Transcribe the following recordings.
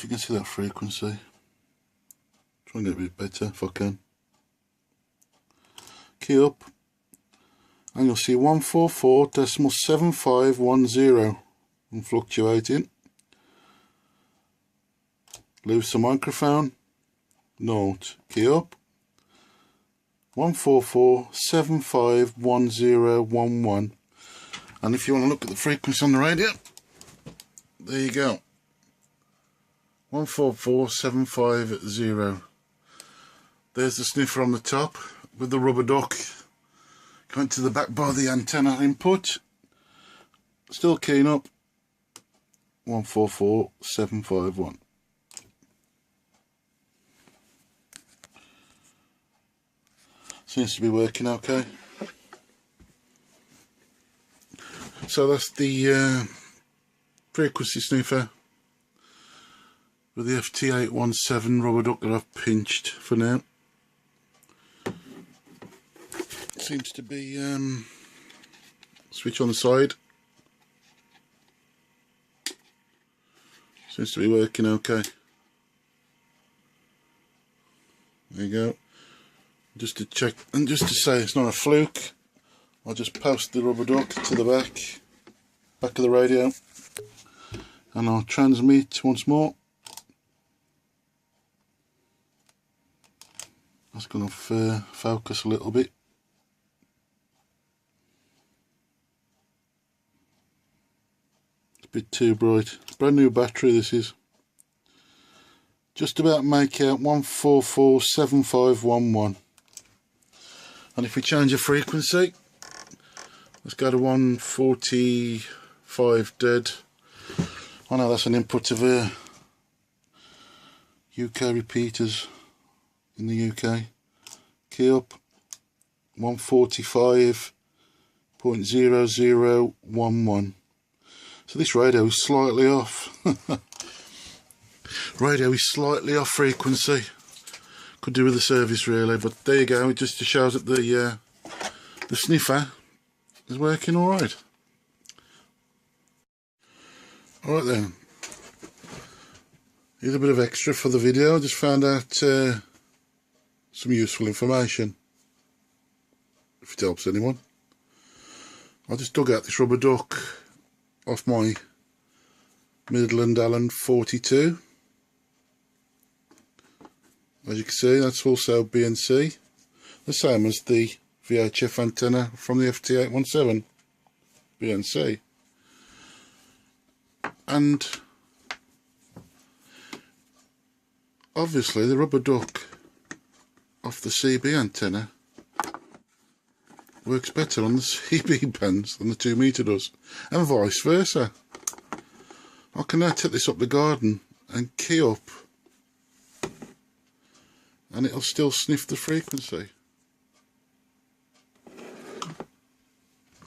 you can see that frequency. Try and get a bit better if I can. Key up, and you'll see 144.7510 and fluctuating. Lose the microphone. Note. Key up. 144.751011. And if you want to look at the frequency on the radio, there you go. 144.750. There's the sniffer on the top with the rubber duck going to the back by the antenna input. Still keying up. 144.751. Seems to be working okay. So that's the frequency sniffer with the FT817 rubber duck that I've pinched for now. Seems to be switch on the side. Seems to be working okay. There you go. Just to check and just to say it's not a fluke, I'll just post the rubber duck to the back of the radio, and I'll transmit once more. That's going to focus a little bit. It's a bit too bright. Brand new battery this is. Just about make out 144.7511. And if we change the frequency, let's go to 145 dead. I know that's an input of UK repeaters in the UK. Key up 145.0011. So this radio is slightly off. Radio is slightly off frequency. Could do with the service really, but there you go. It just shows that the sniffer is working all right. All right then. Here's a bit of extra for the video. I just found out some useful information, if it helps anyone. I just dug out this rubber duck off my Midland Allen 42. As you can see, that's also BNC, the same as the VHF antenna from the FT817 BNC. And obviously the rubber duck off the CB antenna works better on the CB bands than the 2 meter does, and vice versa. I can now take this up the garden and key up, and it'll still sniff the frequency.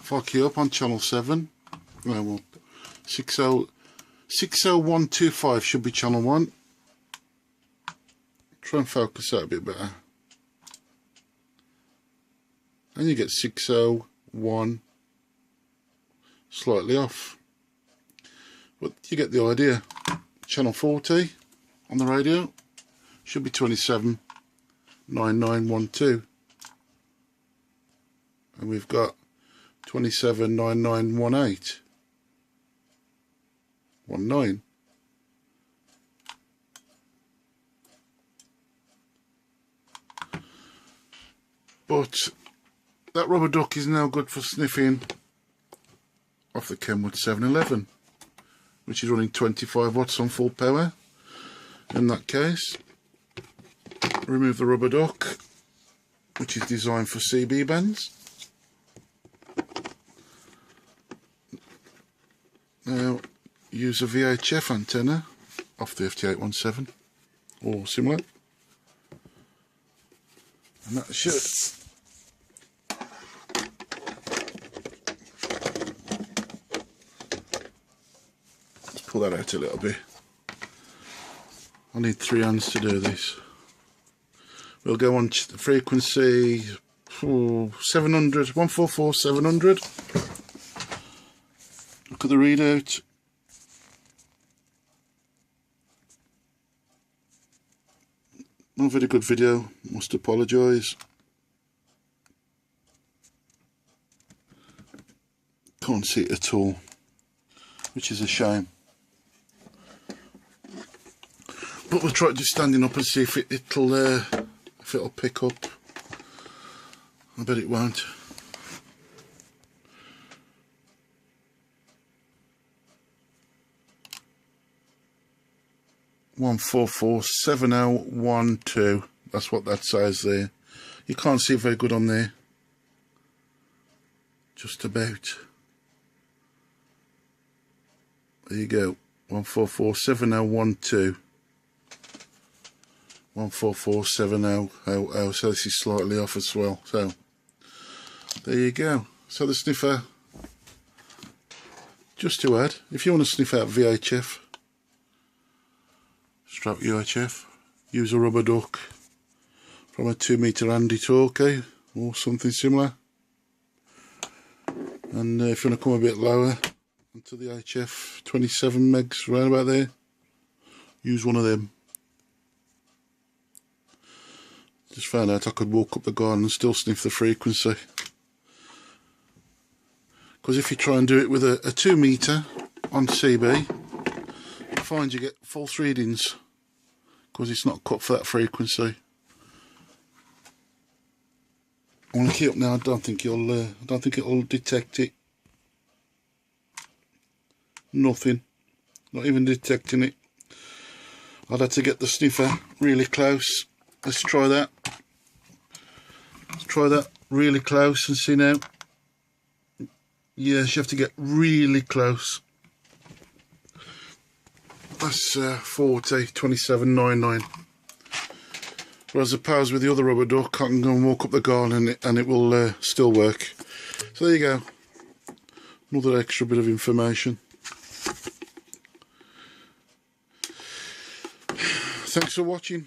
If I key up on channel 7, well, 60125 should be channel 1. Try and focus that a bit better. And you get 601 slightly off. But you get the idea. Channel 40 on the radio should be 279912. And we've got 279918. 19. But that rubber duck is now good for sniffing off the Kenwood 711, which is running 25 watts on full power. In that case, remove the rubber duck, which is designed for CB bands. Now use a VHF antenna off the FT817 or similar, and that should pull that out a little bit. I need 3 hands to do this. We'll go on the frequency 700, 144, 700. Look at the readout. Not a very good video, must apologise. Can't see it at all, which is a shame. But we'll try just standing up and see if it'll pick up. I bet it won't. $1447012. That's what that says there. You can't see it very good on there. Just about. There you go. 1447012. 1447000. So this is slightly off as well. So there you go. So the sniffer. Just to add, if you want to sniff out VHF, strap UHF, use a rubber duck from a 2-meter Andy Torquay or something similar. And if you want to come a bit lower into the HF 27 megs around about there, use one of them. Just found out I could walk up the garden and still sniff the frequency. Because if you try and do it with a 2-meter on CB, you find you get false readings because it's not cut for that frequency. I want to key up now. I don't think it'll detect it. Nothing. Not even detecting it. I'd have to get the sniffer really close. Let's try that. Let's try that really close and see now. Yes, you have to get really close. That's 40, 27.99. Whereas opposed with the other rubber duck, I can go and walk up the garden and it will still work. So there you go. Another extra bit of information. Thanks for watching.